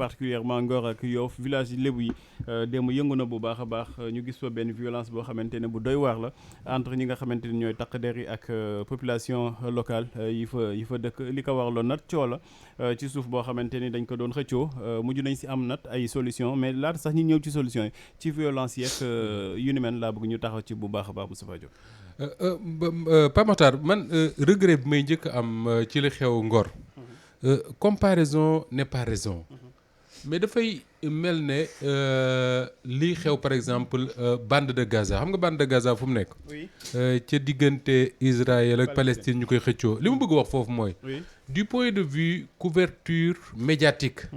particulièrement Ngor ak Yoff village yi lébu yi démb yëngu na bu baax a baax ñu gis fa benn violence boo xamante ne bu doy waar la entre ñi nga xamante ne ñooy takk der yi ak population locale yi fa dëkk li ko waraloon nag coow la ci suuf boo xamante ni dañ ko doon xëccoo mujj nañ si am nag ay solution mais laata sax ñi ñëw ci solution yi ci violence yeeg yu ni mel laa bëgg ñu taxaw ci bu baax a baax Moustapha Diop. Pape Makhtar man regret bi may njëkk am ci li xew Ngor comparaison n'est pas raison mais dafay mel ne lii xew par exemple bande de Gaza xam nga bande de Gaza fu mu nekk ca diggante Israël ak Palestine ñu koy xëccoo li mu bëgg wax foofu mooy du point de vue couverture médiatique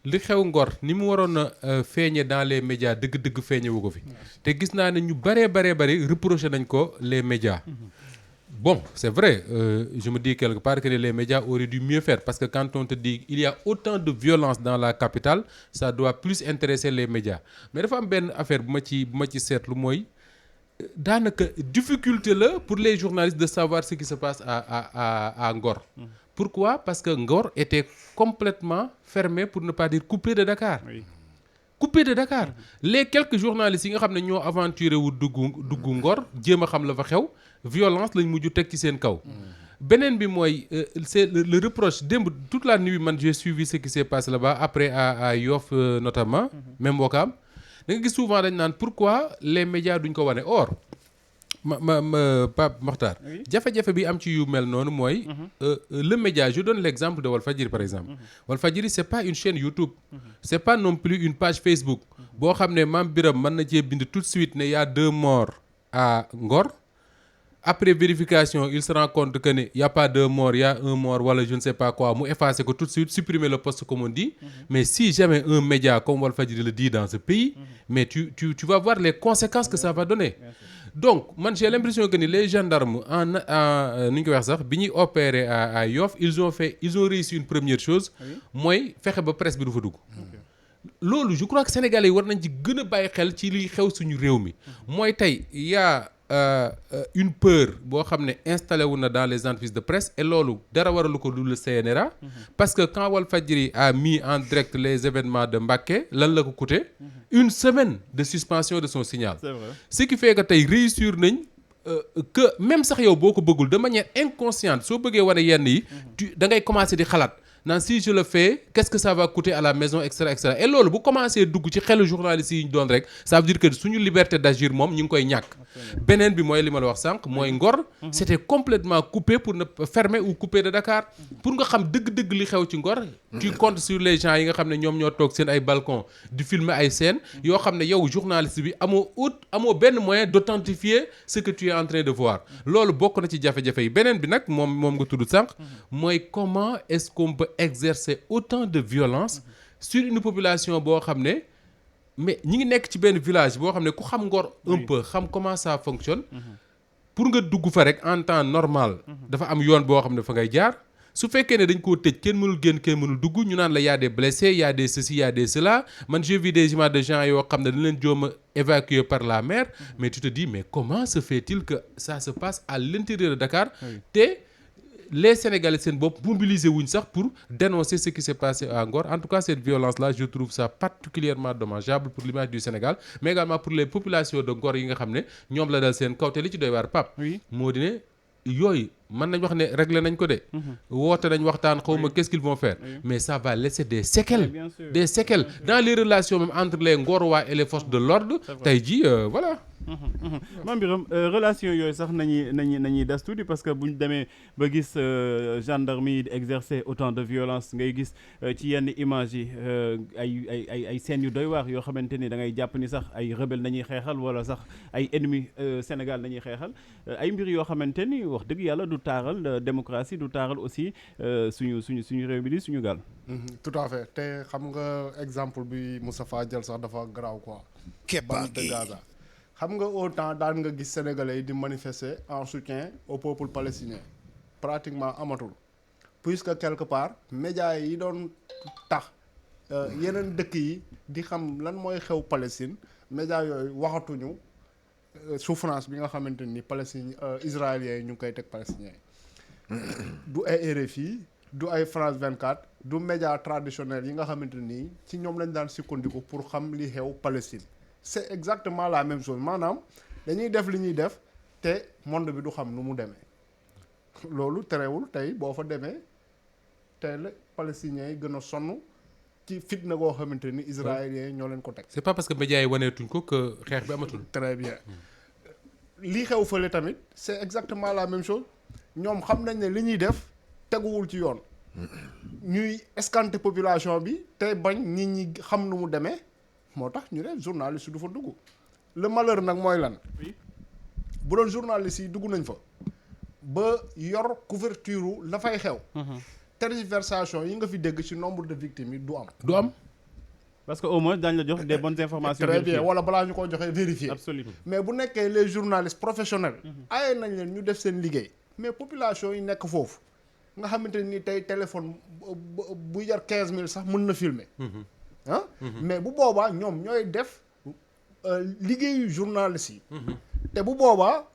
li xew Ngor ni mu waroon a feeñe dans les médias dëgg-dëgg feeñewu ko fi te gis naa ne ñu bari reproché nañ ko les médias bon c'est vrai je me dis quelque part que les médias auraient dû mieux faire parce que quand on te dit il y a autant de violence dans la capitale ça doit plus intéresser les médias mais dafa am benn affaire bu ma ci seetlu mooy daanaka difficulté la pour les journalistes de savoir ce qui se passe à Ngor. Pourquoi? Parce que Ngor était complètement fermé pour ne pas dire coupé de Dakar. Oui. Coupé de Dakar. Les quelques journalistes yi nga xam ne ñoo aventuré wu dugg Ngor jéem a xam la fa xew violence lañ mujj teg ci seen kaw. beneen bi mooy c'est le reproche démb toute la nuit man j'ai suivi ce qui s'est passé là-bas après à Yoff notamment même Ouakam da nga gis souvent dañ naan pourquoi les médias duñ ko wane or Pape Makhtar jafe-jafe bi am ci yu mel noonu mooy le média je donne l'exemple de Walfadjri par exemple Walfadjri c'est pas une chaîne YouTube c'est pas non plus une page Facebook boo xam ne Mame Birame mën na cee bind tout de suite ne y a 2 morts à Ngor après vérification il se rend compte que ne y a pas 2 morts y a 1 mort wala je ne sais pas quoi mu effacer ko tout de suite supprimer le poste comme on dit mais si jamais un média comme Walfadjri le dit dans ce pays mais tu vas voir les conséquences que ça va donner donc man j'ai l'impression que ni les gendarmes nu ñu ko wax sax bi ñuy opérer à Yoff ils ont réussi une première chose mooy fexe ba presse bi du fa dugg loolu je crois que sénégalais yi war nañ ci gën a bàyyi xel ci liy xew suñu réew mi mooy tey yaa une peur boo xam ne installé wu na dans les entreprises de presse et loolu dara waralu ko lu le CNRA parce que quand Walfadjri a mis en direct les événements de Mbacké lan la ko coûté une semaine de suspension de son signal. C'est vrai. Ce qui fait que tey réussir nañ que même sax yow boo ko bëggul de manière inconsciente soo bëggee wane yenn yi da ngay commencer di xalaat naan si je le fais qu'est-ce que ça va coûter à la maison et cetera et loolu bu commencer dugg ci xelu journalistes yi ñu doon rek ça veut dire que suñu liberté d'agir moom ñu ngi koy ñàkk. beneen bi mooy li ma la wax sànq mooy Ngor. c'était complètement coupé pour ne fermer ou couper de Dakar. pour nga xam dëgg-dëgg li xew ci Ngor. tu comptes sur les gens yi nga xam ne ñoom ñoo toog seen ay balcons di filmer ay scènes yoo xam ne yow journaliste bi amoo benn moyen d'authentifier ce que tu es en train de voir. loolu bokk na ci jafe-jafe yi beneen bi nag moom nga tudd sànq. mooy comment est-ce qu'on peut exercer autant de violence sur une population boo xam ne mais ñi ngi nekk ci benn village boo xam ne ku xam Ngor un peu xam comment ça fonctionne pour nga dugg fa rek en temps normal dafa am yoon boo xam ne fa ngay jaar su fekkee ne dañ koo tëj kenn mënul génn kenn mënul dugg ñu naan la y a des blessés y a des ceci y a des cela man j'ai vu des images de gens yoo xam ne dañ leen joom a évacuer par la mer mais tu te dis mais comment se fait-il que ça se passe à l'intérieur de Dakar te les Sénégalais seen bopp mobilisé wuñ sax pour dénoncer ce qui s'est passé à Ngor en tout cas cette violence-là je trouve ça particulièrement dommageable pour l'image du Sénégal mais également pour les populations de Ngor yi nga xam ne ñoom la dal seen kaw te li ci doy waar Pape moo di ne yooyu mën nañ wax ne réglé nañ ko de woote nañ waxtaan xawma qu'est-ce qu'ils vont faire mais ça va laisser des séquelles dans les relations même entre les Ngorois et les forces de l'ordre tey jii voilà Mame Birame relation yooyu sax nañuy des tuuti parce que buñ demee ba gis gendarmerie yi di exercer autant de violence ngay gis ci yenn images yi ay scènes yu doy waar yoo xamante ni da ngay jàpp ni sax ay rebelle nañuy xeexal wala sax ay ennemis Sénégal nañuy xeexal ay mbir yoo xamante ni wax dëgg yàlla du taaral démocratie du taaral aussi suñu réew bi di suñu gaal. tout à fait te xam nga exemple bi Moustapha jël sax dafa garaaw quoi. bande de Gaza. xam nga autant daan nga gis sénégalais yi di manifester en soutien au peuple palestinien pratiquement amatul puisque quelque part médias yi doon tax yeneen dëkk yi di xam lan mooy xew Palestine médias yooyu waxatuñu souffrance bi nga xamante ni Palestine israéliens yi ñu ngi koy teg palestiniens yi du ay RFI du ay France 24 du média traditionnel yi nga xamante nii ci ñoom lañ daan sukkandiku pour xam li xew Palestine c'est exactement la même chose maanaam dañuy def li ñuy def te monde bi du xam nu mu demee loolu terewul tey boo fa demee tey la palestiniens yi gën a sonn ci fitna goo xamante ni israéliens yi ñoo leen ko teg. c'est pas parce que médias yi waneetuñ ko que xeex bi amatul. très bien lii xew fële tamit c'est exactement la même chose ñoom xam nañ ne li ñuy def teguwul ci yoon ñuy escanter population bi te bañ nit ñi xam nu mu demee moo tax ñu ne journaliste du fa dugg le malheur nag mooy lan bu doon journaliste yi dugg nañ fa ba yor couverture la fay xew tergiversation yi nga fi dégg ci nombre de victimes yi du am parce que au moins daañu la jox des bonnes informations. très bien wala balaa ñu ko joxee vérifier. Absolument. mais bu nekkee les journalistes professionnels. aaye nañ leen ñu def seen liggéey. mais population yi nekk foofu nga xamante ni tey téléphone bu jar 15000 sax mën na filmer. mais bu boobaa ñoom ñooy def liggéeyu journalistes yi. te bu boobaa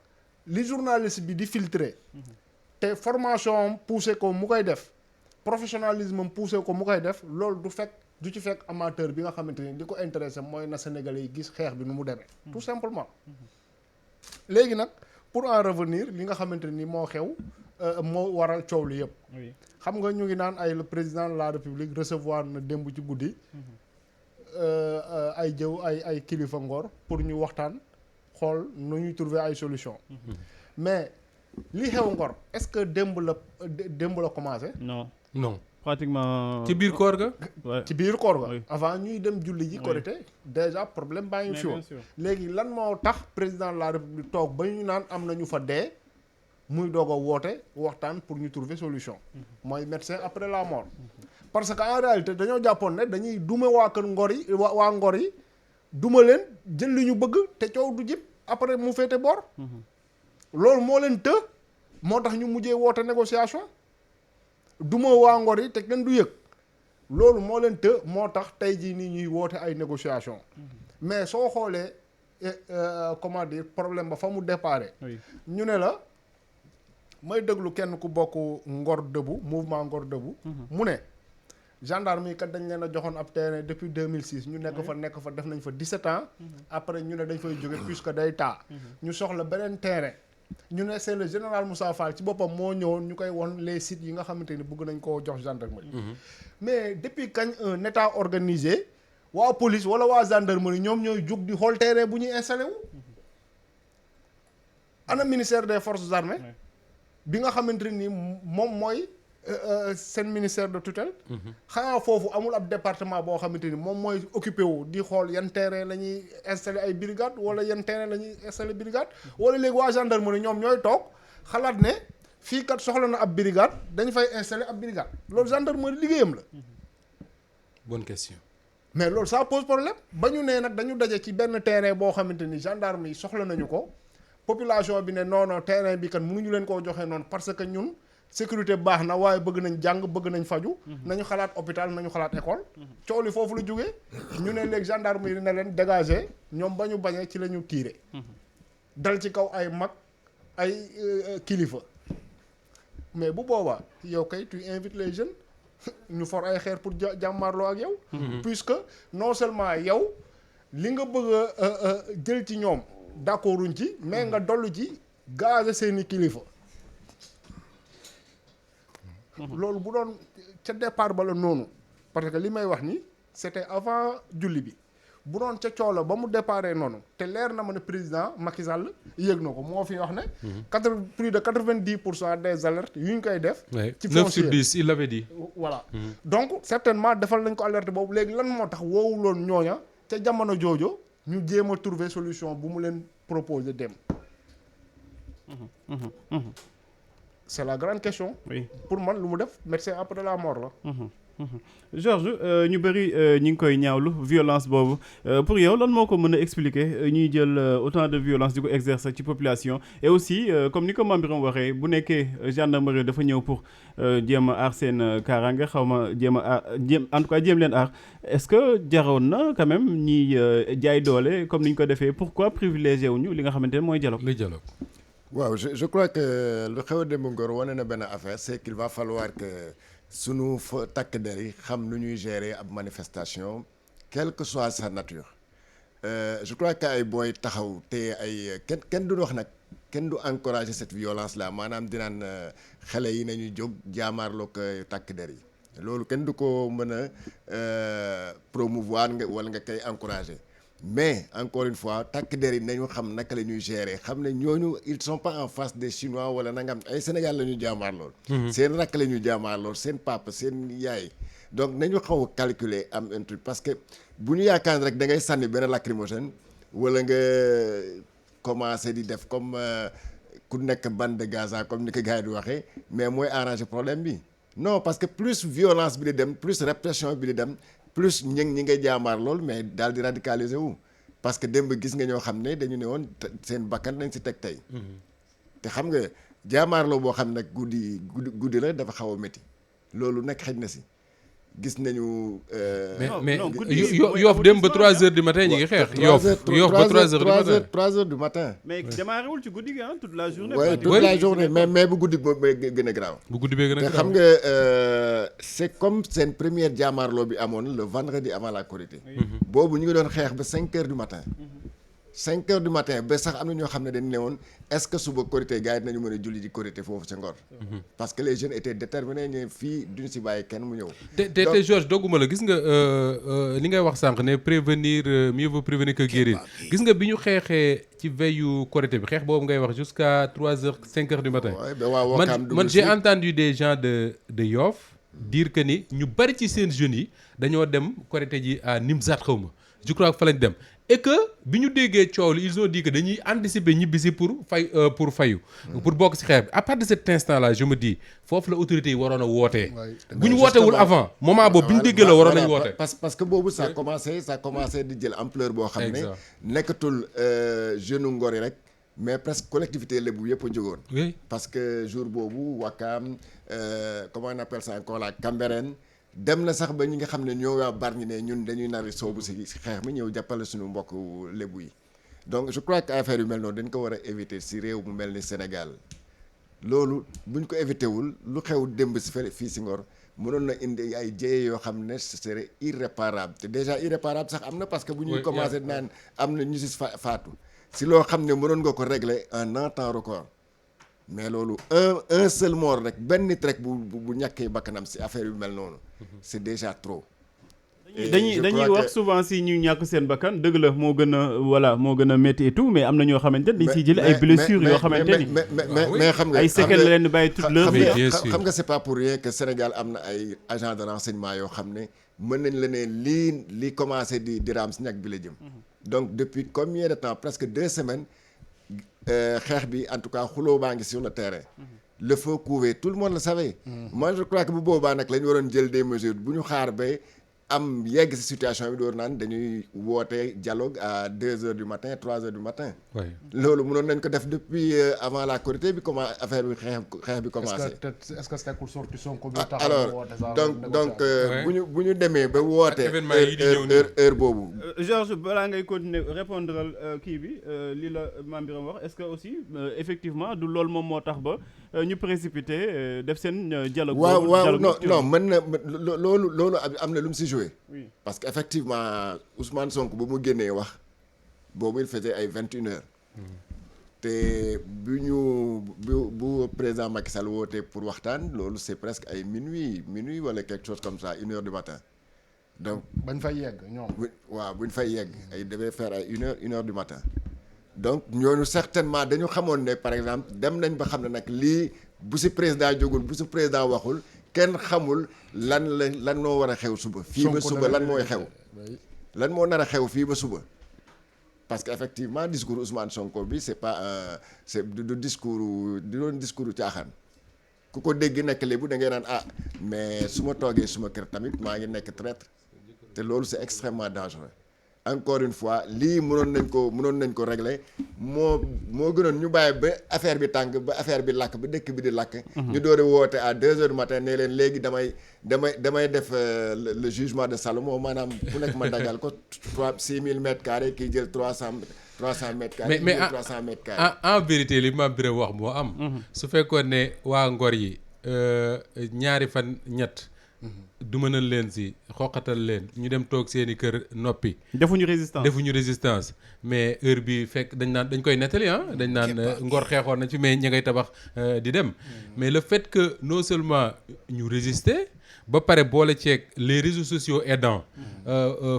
li journaliste bi di filtrer. te formation poussé ko mu koy def professionnalisme poussé ko mu koy def loolu du ci fekk amateur bi nga xamante ni li ko intéressé mooy na Sénégalais yi gis xeex bi nu mu demee. tout simplement. léegi nag pour en revenir li nga xamante ni moo xew moo waral coow li yëpp. xam nga ñu ngi naan ay le président de la République recevoir na démb ci guddi. ay jëw ay kilifa Ngor pour ñu waxtaan xool nu ñuy trouver ay solution mais li xew Ngor est-ce que démb la commencé. non. pratiquement ci biir koor ga. ci biir koor ga. avant ñuy dem julli ji Korité déjà problème baa ngi fi woon léegi lan moo tax président de la République toog ba ñu naan am na ñu fa dee muy doog a woote waxtaan pour ñu trouver solution. mooy médecin après la mort. parce que en réalité dañoo jàppoon ne dañuy duma waa kër Ngor yi waa Ngor yi duma leen jël li ñu bëgg te coow du jib après mu féete boor. loolu moo leen të moo tax ñu mujjee woote négociation. duma waa Ngor yi te kenn du yëg loolu moo leen të moo tax tey jii nii ñuy woote ay négociation mais soo xoolee comment dire problème ba fa mu déparé ñu ne la may déglu kenn ku bokk Ngor Debout mouvement Ngor Debout mu ne gendarme yi kat dañ leen a joxoon ab terrain depuis 2006 ñu nekk fa def nañ fa 17 ans après ñu ne dañ fay jóge puisque day taa ñu soxla beneen terrain ñu ne c'est le général Moussa Fall ci boppam moo ñëwoon ñu koy won les sites yi nga xamante ni bëgg nañ koo jox gendarmerie. mais depuis kañ un état organisé waa police wala waa gendarmerie ñoom ñooy jóg di xool terrain bu ñuy installé wu. ana ministère des forces armées. bi nga xamante ni moom mooy seen ministère de tutelle. xanaa foofu amul ab département boo xamante ni moom mooy occupé wu di xool yan terrain la ñuy installé ay brigade wala yan terrain la ñuy installé brigade wala léegi waa gendarmerie ñoom ñooy toog xalaat ne fii kat soxla na ab brigade dañu fay installé ab brigade loolu gendarmerie liggéeyam la. bonne question. mais loolu ça pose problème ba ñu nee nag dañu daje ci benn terrain boo xamante ni gendarme yi soxla nañu ko population bi ne non terrain bi kat mënuñu leen koo joxee noonu parce que ñun. sécurité baax na waaye bëgg nañ jàng bëgg nañ faju nañu xalaat hôpital nañu xalaat école coow li foofu la jógee ñu ne léegi gendarme yi ne leen dégager ñoom ba ñu bañee ci la ñu tiire dal ci kaw ay mag ay kilifa mais bu boobaa yow kay tu invites les jeunes ñu for ay xeer pour jàmmarloo ak yow puisque non seulement yow li nga bëgg a jël ci ñoom d'accorduñ ci mais nga dollu ci gazer seeni kilifa loolu bu doon ca départ ba la noonu parce que li may wax ni c'était avant julli bi bu doon ca coola ba mu déparé noonu te leer na ma ne président Macky Sall yëg na ko moo fi wax ne plus de 90% des alertes yu ñu koy def ci 9 sur 10 il l'avait dit voilà donc certainement defal nañ ko alerte boobu léegi lan moo tax woowuloon ñooña ca jamono joojo ñu jéem a trouver solution bu mu leen proposer dem c'est la grande question. Oui. Pour man lu mu def médecin après la mort la. Georges ñu bëri ñu ngi koy ñaawlu violence boobu pour yow lan moo ko mën a expliquer ñuy jël autant de violence di ko exercer ci population et aussi comme ni ko Mame Birame waxee bu nekkee gendarmerie dafa ñëw pour jéem a aar seen kaaraange xaw ma en tout cas jéem leen aar est-ce que jaroon na quand même ñi jaay doole comme ni ñu ko defee pourquoi privilégié wuñu li nga xamante ne mooy dialogue. le dialogue. waaw je crois que lu xew a démb Ngor wane na benn affaire c'est qu'il va falloir que sunu fa takk der yi xam nu ñuy gérer ab manifestation quelle que soit sa nature je crois que ay booy taxaw te ay kenn du wax nag kenn du encourager cette violence là maanaam dinaan xale yi nañu jóg jaamaarloo ko takk der yi loolu kenn du ko mën a promouvoir nga wala nga koy encourager mais encore une fois takk der yi nañu xam naka la ñuy gérer xam ne ñooñu ils sont pas en face des Chinois wala nangam ay Sénégal la ñuy jaamaar lool seen rakk la ñuy jaamaar lool seen papa seen yaay donc nañu xaw a calculer am un truc parce que bu ñu yaakaar rek da ngay sànni benn lacrymogène wala nga commencer di def comme ku nekk bande de Gaza comme ni ko gars yi di waxee mais mooy arranger problème bi non parce que plus violence bi di dem plus répression bi di dem plus ñi ngay jaamaar lool mais daal di radicaliser wu parce que démb gis nga ñoo xam ne dañu ne woon seen bakkan nañ si teg tey te xam nga jaamaarloo boo xam ne nag guddi la dafa xaw a métti loolu nekk xëj na si gis nañu. mais Yoff dem ba 3 heures du matin ñu ngi xeex. Yoff ba 3 heures du matin 3 heures du matin. mais démarré wul ci guddi gi toute la journée. oui toute la journée mais bu guddi bee gën a graaw. bu guddi bee gën a graaw te xam nga c'est comme seen première jaamaarloo bi amoon le vendredi avant la Korité. boobu ñu ngi doon xeex ba 5 heures du matin. 5 heures du matin ba sax am na ñoo xam ne dañu ne woon est-ce que suba Korité gars yi dinañu mën a julli di Korité foofu ca Ngor. parce que les jeunes étaient déterminés ñu fii duñ si bàyyi kenn mu ñëw. te Georges dogguma la gis nga li ngay wax sànq ne prévenir mieux vaut prévenir que guérir gis nga bi ñu xeexee ci veillu Korité bi xeex boobu ngay wax jusqu'à 3 heures 5 heures du matin. man j'ai entendu des gens de Yoff dire que ni ñu bari ci seen jeunes yi dañoo dem Korité ji à Nimzat xaw ma je crois que fa lañ dem. et que bi ñu déggee coow li ils ont dit que dañuy anticiper ñibbisi pour fayu pour bokk ci xeex bi à partir de cet instant là je me dis foofu la autorité yi waroon a wootee bu ñu wootewul avant moment boobu bi ñu déggee la waroon nañu woote parce que boobu ça commencé di jël ampleur boo xam ne nekkatul jeune Ngor yi rek mais presque collectivité lébu yëpp a jógoon parce que jour boobu Wakam comment on appelle ça encore la Cambérène dem na sax ba ñi nga xam ne ñoo waa Bargny ne ñun dañuy nari soobu si xeex mi ñëw jàppale suñu mbokk lébu yi donc je crois que affaire yu mel noonu dañ ko war a éviter si réew mu mel ni Sénégal loolu buñ ko éviter wul lu xew démb si fii si Ngor mënoon na indi ay jéye yoo xam ne ce serait irréparable te déjà irréparable sax am na parce que bu ñuy commencé naan am na ñu si faatu si loo xam ne mënoon nga ko régler en un temps record mais loolu un seul mort rek benn nit rek bu ñàkkee bakkanam si affaire yu mel noonu c'est déjà trop. dañuy wax souvent si ñu ñàkk seen bakkan dëgg la moo gën a métti et tout mais am na ñoo xamante ne dañ siy jël ay blessures yoo xamante ni mais xam nga ay séquelles la leen bàyyi toute leur vie. xam nga c'est pas pour rien que Sénégal am na ay agents de renseignement yoo xam ne mën nañ la ne lii commencé di raam si ñàkk bi la jëm. donc depuis combien de temps presque 2 semaines. xeex bi en tout cas xuloo baa ngi sur le terrain le feu couvait tout le monde le savait moi je crois que bu boobaa nag la ñu waroon jël des mesures bu ñu xaar ba am yegg si situation bi door naan dañuy woote dialogue à 2 heures du matin 3 heures du matin loolu mënoon nañ ko def depuis avant la Korité bi comment affaire bi xeex bi commencé est-ce que c'était pour sortir Sonko bi alors donc bu ñu demee ba woote heure boobu Georges balaa ngay continuer répondre kii bi lii la Mame Birame wax est-ce que aussi effectivement du loolu moom moo tax ba ñu précipité def seen dialogue waaw non mën na loolu am na lu mu si joué parce que effectivement Ousmane Sonko ba mu génnee wax boobu il faisait ay 21 heures te bu président Macky Sall wootee pour waxtaan loolu c'est presque ay minuit wala quelque chose comme ça 1 heure du matin donc bañ fay yegg ñoom waaw buñ fay yegg ay devait faire ay 1 heure du matin donc ñooñu certainement dañu xamoon ne par exemple dem nañ ba xam ne nag lii bu si président jógul bu si président waxul kenn xamul lan moo war a xew suba fii ba suba lan mooy xew lan moo nar a xew fii ba suba parce que effectivement discours Ousmane Sonko bi c'est pas du doon discours caaxaan ku ko dégg nekk lébu da ngay naan mais su ma toogee suma kër tamit maa ngi nekk traître te loolu c'est extrêmement dangereux encore une fois lii mënoon nañ ko régler moo gënoon ñu bàyyi ba affaire bi tàng ba affaire bi lakk ba dëkk bi di lakk ñu doore woote à 2 heures du matin ne leen léegi damay def le jugement de Salomon maanaam ku nekk ma dagal ko 6000 mètres carrés kii jël 300 mètres carrés mais 300 mètres carrés en vérité li Mame Birame wax moo am su fekkoon ne waa Ngor yi ñaari fan ñett du mënal leen si xoqatal leen ñu dem toog seeni kër noppi. defuñu résistance mais heure bi fekk dañ koy nettali dañ naan Ngor xeexoon na ci mais ña ngay tabax di dem. mais le fait que non seulement ñu résister ba pare boole ceeg les réseaux sociaux aidant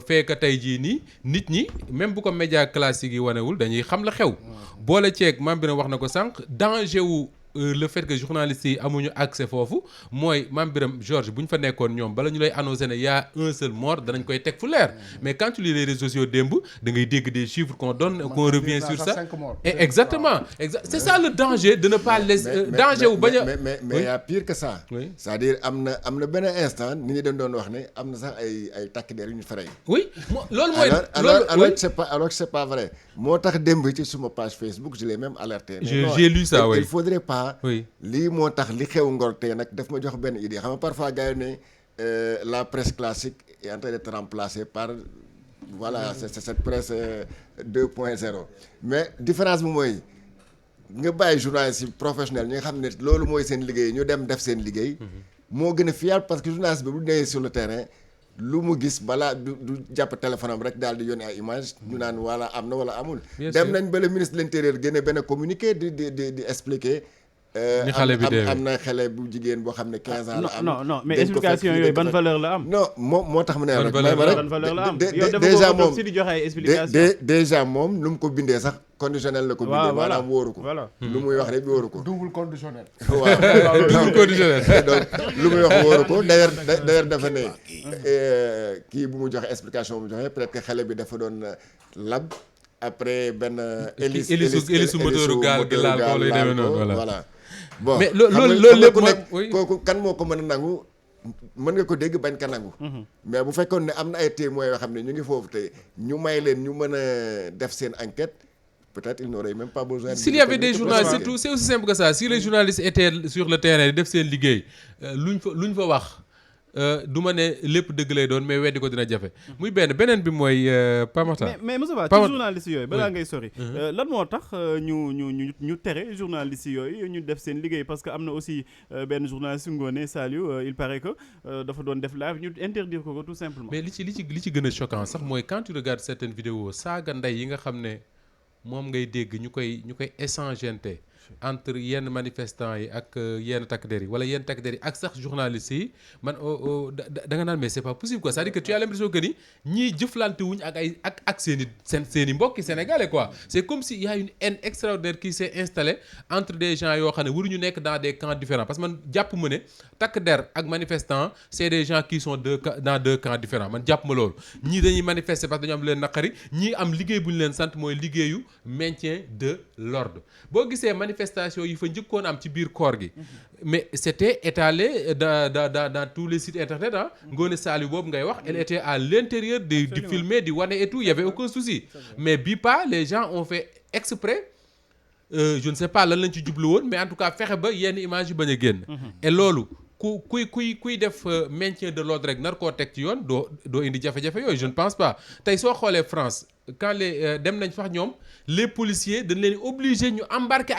fekk tey jii nii nit ñi même bu ko média classique yi wanewul dañuy xam la xew. boole ceeg Mame Birame wax na ko sànq danger wu. Le fait que journalistes yi amuñu accès foofu mooy Mame Birame Georges bu ñu fa nekkoon ñoom bala ñu lay annoncé ne y a un seul mort danañ koy teg fu leer mais quand tu lis les réseaux sociaux démb da ngay dégg des chiffres qu'on donne qu'on revient sur ça et exactement c'est ça le danger de ne pas laisser danger wu bañ a mais y a pire que ça c'est-à-dire am na benn instant nit ñi doon wax ne am na sax ay takk der yu ñu faray oui loolu mooy alors que c'est pas vrai moo tax démb ci suma page Facebook je l'ai même alerté j'ai lu ça il faudrait pas lii moo tax li xew Ngor tey nag daf ma jox benn idée xam nga parfois gars yi ne la presse classique est en train d'être remplacée par voilà c'est cette presse 2.0 mais différence bi mooy nga bàyyi journaliste yi professionnel ñi nga xam ne loolu mooy seen liggéey ñu dem def seen liggéey moo gën a fiable parce que journaliste bi bu nee sur le terrain lu mu gis balaa du jàpp téléphone am rek daal di yónnee ay image ñu naan wala am na wala amul dem nañ ba le ministre de l'intérieur génne benn communiqué di expliquer ni xale bi deewee am na xale bu jigéen boo xam ne 15 ans la am. non mais explication yooyu ban valeur la am. non moo tax mu ne rek. ban valeur la am déjà moom si di joxe ay explication déjà moom nu mu ko bindee sax conditionnel la ko bindee. maanaam wóoru ko. lu muy wax rek wóoru ko. double conditionnel. waaw double conditionnel. donc lu muy wax wóoru ko d'ailleurs dafa ne kii bu mu joxe explication bu mu joxe peut-être que xale bi dafa doon lab. après benn hélice moteuru gaal gi laal ko lay demee noonu voilà bon mais loolu lépp nag kooku kan moo ko mën a nangu mën nga ko dégg bañ ka nangu mais bu fekkoon ne am na ay témoins yoo xam ne ñu ngi foofu te ñu may leen ñu mën a def seen enquête peut-être il n'aurait même pas besoin s'il y avait des journalistes surtout c'est aussi simple que ça si les journalistes étaient sur le terrain di def seen liggéey luñ fa wax du ma ne lépp dëgg lay doon mais weddi ko dina jafe. muy beneen bi mooy Pamata. mais Moussa Ba ci journaliste yooyu balaa ngay sori. lan moo tax ñu tere journaliste yooyu ñu def seen liggéey parce que am na aussi benn journaliste Ngoné Saliou il paraît que dafa doon def live ñu interdire ko tout simplement. mais li ci gën a choquant sax mooy quand tu regardes certaines vidéos saaga ndey yi nga xam ne moom ngay dégg ñu koy échangeante entre yenn manifestants yi ak yenn takk der yi wala yenn takk der yi ak sax journalistes yi man da nga naan mais c'est pas possible quoi c'est-à-dire que tu as l'impression que ni ñii jëflante wuñ ak seen i mbokki sénégalais quoi c'est comme si il y a une haine extraordinaire qui s'est installée entre des gens yoo xam ne waruñu nekk dans des camps différents parce que man jàpp ma ne takk der ak manifestants c'est des gens qui sont dans deux camps différents man jàpp ma loolu ñii dañuy manifester parce que dañu am leen naqari ñii am liggéey bu ñu leen sant mooy liggéeyu maintien de l'ordre boo gisee manifestation yi fa njëkkoon am ci biir koor gi mais c'était étalé dans tous les sites internet Ngoné Saliou boobu ngay wax elle était à l'intérieur di filmer di wane et tout il y avait aucun souci mais bii pas les gens ont fait exprès je ne sais pas lan lañ ci jublu woon mais en tout cas fexe ba yenn image yu bañ a génn et loolu kuy def maintien de l'ordre rek nar koo teg ci yoon doo indi jafe-jafe yooyu je ne pense pas tey soo xoolee France quand dem nañ fax ñoom les policiers dañ leen obligé ñu embarquer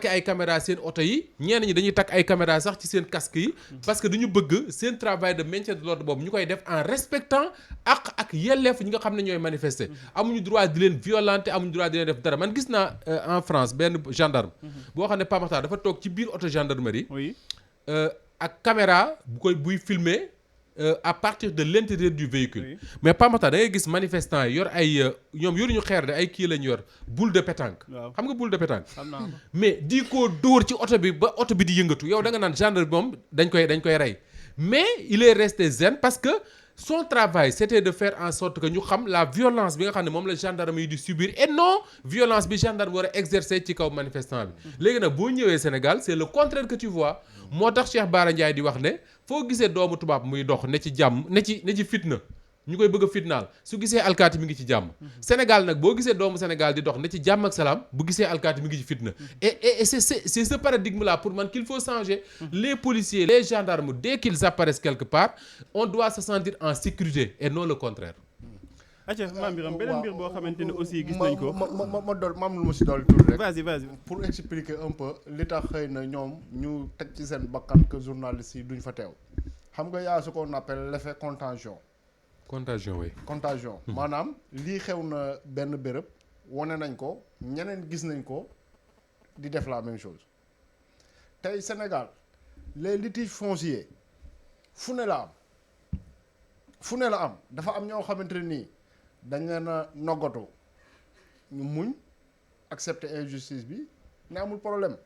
ay caméras seen oto yi ñenn ñi dañuy takk ay caméras sax ci seen casque yi parce que dañu bëgg seen travail de maintien de l'ordre boobu ñu koy def en respectant ak yelleef ñi nga xam ne ñooy manifester amuñu droit di leen violenter amuñu droit di leen def dara man gis naa en France benn gendarme boo xam ne Pamata dafa toog ci biir auto gendarmerie ak caméra buy filmer à partir de l'intérieur du véhicule mais Pamata da ngay gis manifestants yi yor ay ñoom yoruñu xeer de ay kii lañ yor boule de pétanque xam nga boule de pétanque mais di ko dóor ci oto bi ba oto bi di yëngatu yow da nga naan gendarme moom dañ koy rey mais il est resté zen parce que son travail c'était de faire en sorte que ñu xam la violence bi nga xam ne moom la gendarme yi di subir et non violence bi gendarme war a exercer ci kaw manifestant bi léegi nag boo ñëwee Sénégal c'est le contraire que tu vois moo tax Cheikh Bara Ndiaye di wax ne foo gisee doomu tubaab muy dox ne ci jàmm ne ci fitna ñu koy bëgg a fitnaal su gisee alkaati mi ngi ci jàmm Sénégal nag boo gisee doomu Sénégal di dox ne ci jàmm ak salaam bu gisee alkaati mi ngi ci fitna et c'est ce paradigme là pour man qu'il faut changer les policiers les gendarmes dès qu'ils apparaissent quelque part on doit se sentir en sécurité et non le contraire acca Mame Birame beneen mbir boo xamante ne aussi gis nañ ko ma dool ma am lu ma si dool tuuti rek vas-y pour expliquer un peu li tax xëy na ñoom ñu teg ci seen bakkan que journalistes yi duñ fa teew xam nga yaa ce qu'on appelle l'effet contagion maanaam lii xew na benn béréb wane nañ ko ñeneen gis nañ ko di def la même chose tey Sénégal les litiges fonciers fu ne la am dafa am ñoo xamante ne nii dañ leen a noggatu ñu muñ accepter injustice bi ne amul problème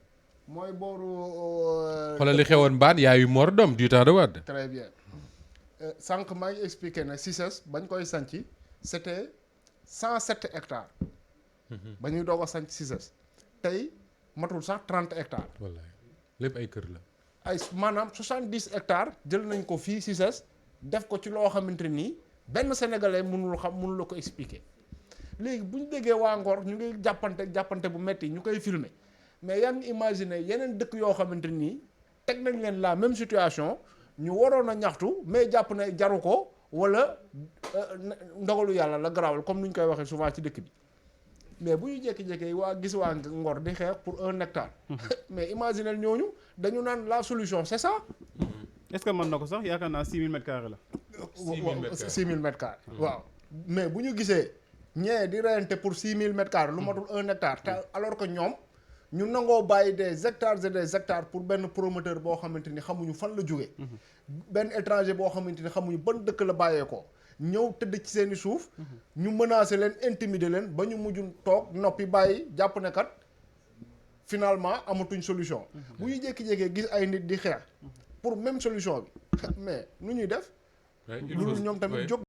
mooy booru. xoolal li xewoon Mbane yaayu Mor Dom du temps de Wade. très bien sànq maa ngi expliqué ne CICES bañ koy sanc c'était 107 hectares. ba ñuy doog a sanc CICES tey matul sax 30 hectares. wallaay lépp ay kër la. ay maanaam 70 hectares jël nañ ko fii CICES def ko ci loo xamante nii benn sénégalais mënul la ko expliquer léegi bu ñu déggee waa Ngor ñu ngi jàppante bu metti ñu koy filmer mais yaa ngi imaginer yeneen dëkk yoo xamante nii teg nañ leen la même situation ñu waroon a ñaxtu mais jàpp ne jaru ko wala ndogalu yàlla la garaawal comme ni ñu koy waxee souvent ci dëkk bi mais bu ñu jékki-jékki gis waa Ngor di xeex pour 1 hectare. mais imaginer ñooñu dañu naan la solution c'est ça. est-ce que mën na ko sax yaakaar naa 6000 mètres carrés la. 6000 mètres carrés waaw mais bu ñu gisee ñee di reyante pour 6000 mètres carrés lu matul 1 hectare te alors que ñoom ñu nangoo bàyyi des hectares et des hectares pour benn promoteur boo xamante ni xamuñu fan la jógee. benn étranger boo xamante ni xamuñu ban dëkk la bàyyeekoo. ñëw tëdd ci seeni suuf ñu menacer leen intimider leen ba ñu mujj toog noppi bàyyi jàpp ne kat finalement amatuñ solution bu ñu jékki-jékkee gis ay nit di xeex pour même solution bi mais nu ñuy def loolu ñoom tamit jóg